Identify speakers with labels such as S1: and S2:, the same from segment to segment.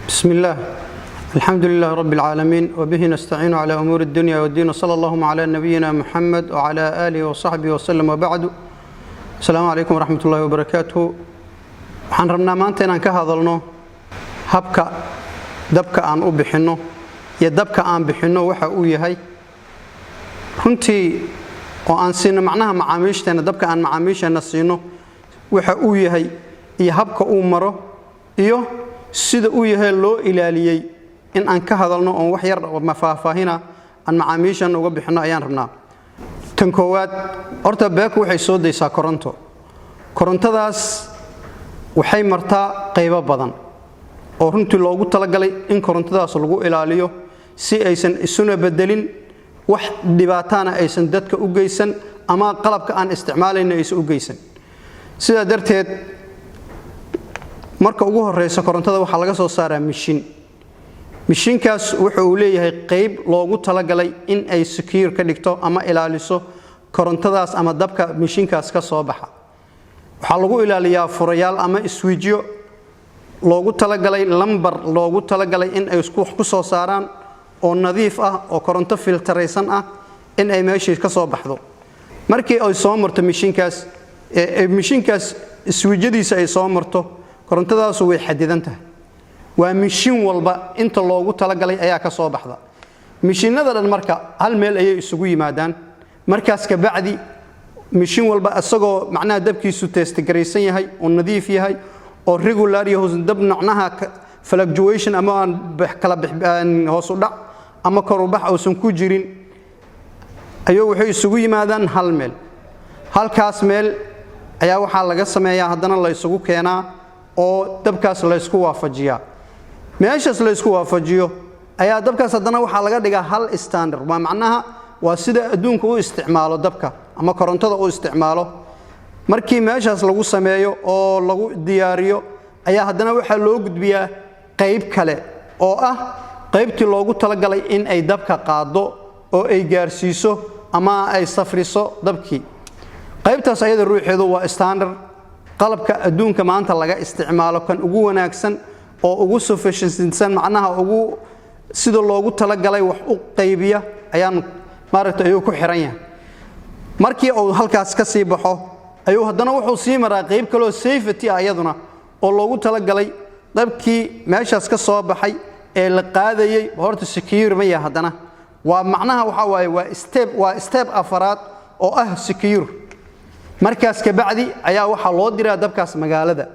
S1: بسم الله الحمد لله رب العالمين وبه نستعين على أمور الدنيا والدين صلى الله على نبينا محمد وعلى آله وصحبه وسلم وبعد السلام عليكم ورحمة الله وبركاته waxaan rabnaa maanta inaan ka hadalno habka dabka aan u bixino iyo dabka aan bixino waxa uu yahay runtii oo aan siino macnaha macaamiishteena dabka aan macaamiisheena siino waxa uu yahay iyo habka uu maro iyo sida uu yahay loo ilaaliyay in aan ka hadalno oo wax yar oo faahfaahina aan macaamiisheena uga bixino ayaan rabnaa tan koowaad horta beeku waxay soo deysaa korontadaas waxay martaa qaybo badan oo runtii loogu talagalay in korontadaas lagu ilaaliyo si aysan isuna bedelin wax dhibaatana aysan dadka u geysan ama qalabka aan isticmaalayna aysan u geysan sida darteed marka ugu horeysa korontada waxa laga soo saaraa mishiinkaas wuxuu uu leeyahay qayb loogu talagalay in ay secure ka dhigto ama ilaaliso korontadaas ama dabka mishiinkaas ka soo baxa waxa lagu ilaaliyaa furayaal ama switchyo loogu talagalay lambar loogu talagalay in ay ku soo saaraan oo nadiif ah oo koronto filtareysan ah in ay meeshii ka soo baxdo markii ay soo marto mishiinkaas switchyadiisa ay soo marto korontadaas way xadidan tahay waa mishiin walba inta loogu talagalay ayaa ka soo baxda mishiinada dhan marka hal meel ayay isugu yimaadaan markaas ka bacdi mishiin walba asagoo macnaha dabkiisu test gareysan yahay oo nadiif yahay oo regular yahay dab macnaha fluctuation ama kala hoos u dhac ama kor u bax oo ku jirin ayuu waxay isugu yimaadaan hal meel halkaas meel ayaa waxa laga sameeyaa haddana la isugu keenaa oo dabkaas la isku waafajiyaa meeshaas la isku waafajiyo ayaa dabkaas haddana waxa laga dhigaa hal standard waa macnaha waa sida adduunka u isticmaalo dabka ama korontada u isticmaalo markii meeshaas lagu sameeyo oo lagu diyaariyo ayaa haddana waxa loo gudbiyaa qayb kale oo ah qaybtii loogu talagalay in ay dabka qaado oo ay gaarsiiso ama ay safriso dabkii qaybtaas ayada ruuxeedu waa standard qalabka adduunka maanta laga isticmaalo kan ugu wanaagsan oo ugu sufficiency macnaha ugu sida loogu talagalay wax u qaybiya ayaan maaragtay ayuu ku xiran yahay markii uu halkaas ka sii baxo ayuu haddana wuxuu sii maraa qayb kale oo safety ayaduna oo loogu talagalay dabkii meeshaas ka soo baxay ee la qaadayay horta secure ma yahay haddana waa macnaha waxa waaye waa step afaraad oo ah secure markaas ka bacdi ayaa waxa loo diraa dabkaas magaalada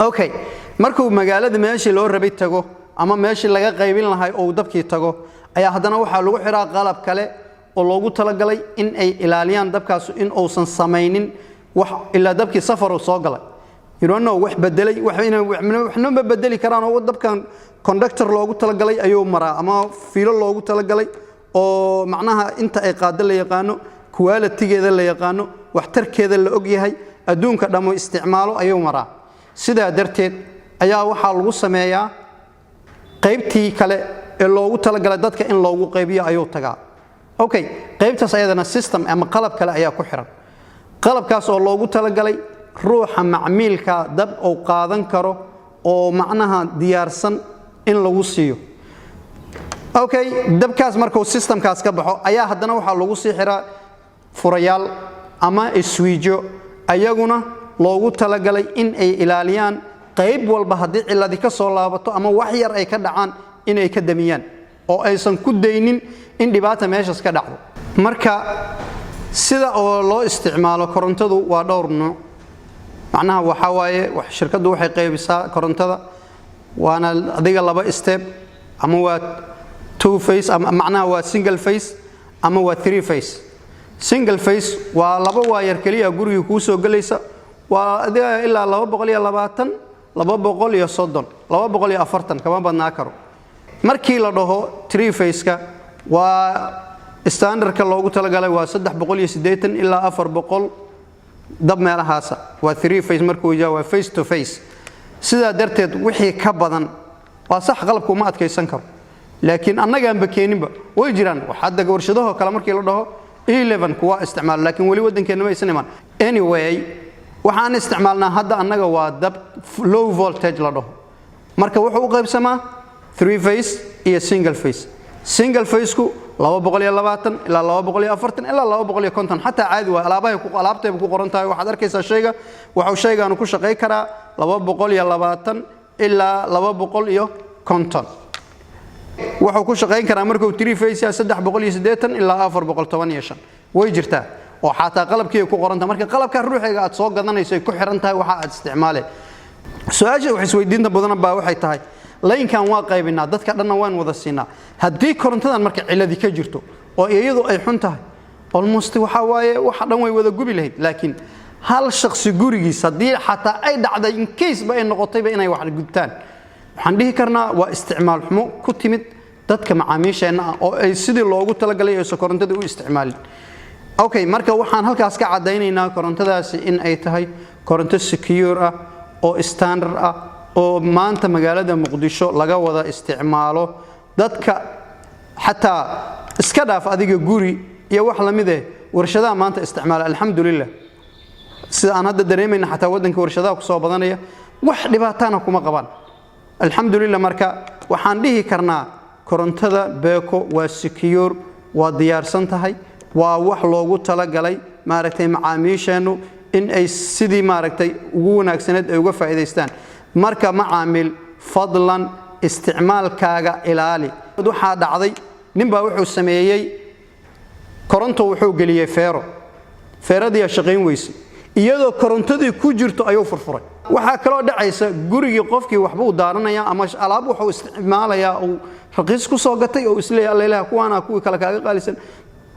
S1: okay markuu magaalada meeshii loo rabay tago ama meeshii laga qaybin lahay oo dabkii tago ayaa haddana waxa lagu xiraa qalab kale oo loogu talagalay in ay ilaaliyaan dabkaas in uusan samaynin wax ila dabkii safar soo galay wax bedelay waxna bedeli karaan oo dabkan conductor loogu talagalay ayuu maraa ama fiilo loogu talagalay oo macnaha inta ay qaado la yaqaano quality-geeda la yaqaano waxtarkeeda la og yahay adduunka dhamo isticmaalo ayuu maraa sidaa darteed ayaa waxa lagu sameeyaa qaybtii kale ee loogu talagalay dadka in loogu qaybiyo ayuu tagaa okay qaybtaas ayadana system ama qalab kale ayaa ku xiran qalabkaas oo loogu talagalay ruuxa macmiilka dab oo qaadan karo oo macnaha diyaarsan in lagu siiyo okay dabkaas markuu systemkaas ka baxo ayaa haddana waxa lagu sii xiraa furayaal ama switchyo ayaguna loogu talagalay in ay ilaaliyaan qayb walba haddii ciladi ka soo laabato ama wax yar ay ka dhacaan inay ka damiyaan oo aysan ku daynin in dhibaata meeshaas ka dhacdo marka sida oo loo isticmaalo korontadu waa dhowr nooc macnaha waxa waaye shirkadu waxay qaybisaa korontada waana adiga laba step ama waa two phase ama macnaha waa single phase ama waa three phase single phase waa laba waayar kaliya guriga ku soo galaysa waa adiga ilaa 220 230 240 kama badnaa karo markii la dhaho three phase ka waa standardka loogu talagalay waa 380 ilaa 400 dab meelahaas waa three phase markuu yahay waa face to face sida darteed wixii ka badan waa sax qalabku ma adkeysan karo laakiin annaga aan bakeeninba way jiraan waxa daga warshadaha kale markii la dhaho 11 kuwa isticmaal laakiin wali wadankeena ma aysan iman anyway waxaan isticmaalnaa hadda annaga waa dab low voltage la dhaho marka wuxuu u qaybsamaa 3 phase iyo single phase single phase ku 220 ilaa 240 ilaa 250 xataa caadi waa alaabtayba ku qoran tahay waxaad arkaysaa shayga wuxuu shaygan ku shaqeyn karaa 220 ilaa 250 wuxuu ku shaqeyn karaa markuu 3 phase yahay 380 ilaa 415 way jirtaa oo xataa qalabkii ku qoran tahay marka qalabka ruuxiga aad soo gadanayso ay ku xiran tahay waxa aad isticmaalay su'aasha wax isweydiinta badan baa waxay tahay laynkan waa qaybinaa dadka dhanna waan wada siinaa haddii korontadan marka ciladi ka jirto oo iyadu ay xun tahay almost waxa waaye waxa dhan way wada gubi lahayd laakiin hal shakhsi gurigiisa haddii xataa ay dhacday in case ba ay noqotayba inay wax gubtaan waxaan dhihi karnaa waa isticmaal xumo ku timid dadka macaamiisheena oo ay sidii loogu talagalay ee korontada u isticmaalin okay marka waxaan halkaas ka cadaynaynaa korontadaasi in ay tahay koronto secure ah oo standard ah oo maanta magaalada Muqdisho laga wada isticmaalo dadka xataa iska dhaaf adiga guri iyo wax la mid ah warshadaha maanta isticmaala alxamdulillah sida aan hadda dareemayna xataa wadanka warshadaha ku soo badanaya wax dhibaatana kuma qabaan alxamdulillah marka waxaan dhihi karnaa korontada beeko waa secure waa diyaarsan tahay waa wax loogu talagalay maaragtay macaamiisheenu in ay sidii maaragtay ugu wanaagsaneed ay uga faa'iideystaan marka macaamil fadlan isticmaalkaaga ilaali waxa dhacday ninba wuxuu sameeyay koronto wuxuu galiyay feeradii shaqeyn weysay iyadoo korontadii ku jirto ayuu furfuray waxa kale oo dhacaysa gurigii qofkii waxba u daaranaya ama alaab wuxuu isticmaalayaa oo raqiis ku soo gatay oo isleeyahay Allaah kuwaana kuwii kala kaaga qaalisan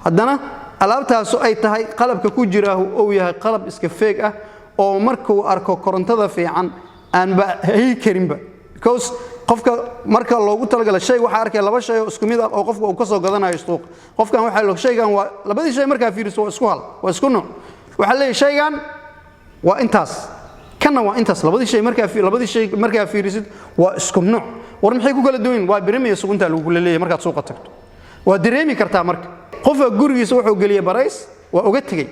S1: haddana alaabtaas ay tahay qalabka ku jira oo yahay qalab iska feeg ah oo markuu arko korontada fiican aan ba hay karinba because qofka marka loogu talagalay shay waxa arkay laba shay oo isku mid ah oo qofku uu ka soo gadanayo suuq qofkan waxa loo shaygan waa labadii shay marka fiiriso waa isku hal waa isku nooc waxa leeyahay shaygan waa intaas kana waa intaas labadii shay marka fiirisid waa isku nooc war maxay ku kala duwan waa birimiya sugunta lagu leeyahay marka suuqa tagto waa dareemi kartaa marka qofka gurigiisa wuxuu galiyay barays waa uga tagay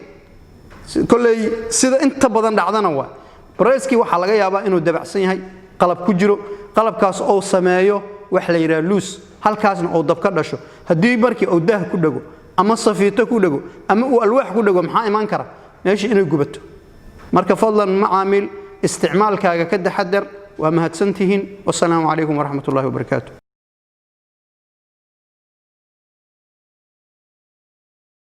S1: kulay sida inta badan dhacdana waa barayskii waxa laga yaabaa inuu dabacsan yahay qalab ku jiro qalabkaas oo sameeyo wax la yiraahdo loose halkaasna oo dab ka dhasho hadii markii uu daah ku dhago ama safiito ku dhago ama uu alwaax ku dhago maxaa iman kara meeshii inay gubato marka fadlan macaamil isticmaalkaaga ka taxadar waa mahadsantihiin wassalaamu calaykum waraxmatullaahi wabarakaatuh